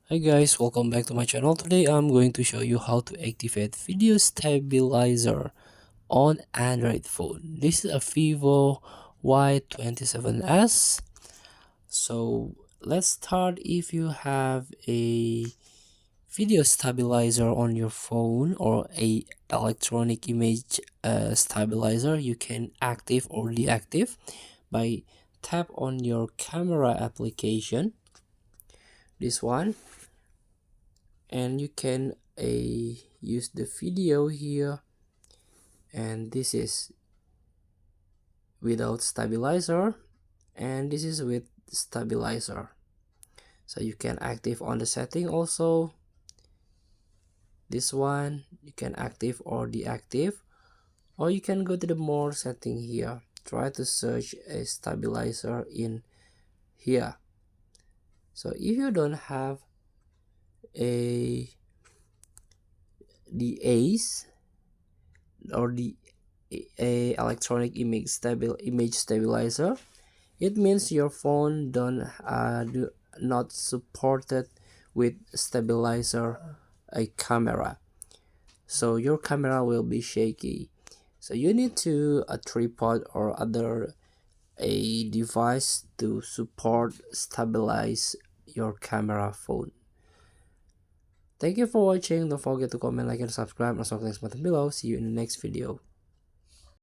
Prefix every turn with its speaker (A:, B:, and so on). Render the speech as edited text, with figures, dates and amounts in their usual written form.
A: Hi guys, welcome back to my channel. Today I'm going to show you how to activate video stabilizer on Android phone. This is a VIVO Y27s. So let's start. If you have a video stabilizer on your phone or a electronic image stabilizer, you can active or deactive by tap on your camera application, this one, and you can use the video here, and this is without stabilizer and this is with stabilizer. So you can active on the setting also. This one you can active or deactive, or you can go to the more setting here, try to search a stabilizer in here. So if you don't have a the ace or the a electronic image stabilizer, it means your phone do not supported with stabilizer a camera, so your camera will be shaky. So you need to a tripod or other a device to support stabilize your camera phone. Thank you for watching. Don't forget to comment, like, and subscribe, and also click the button below. See you in the next video.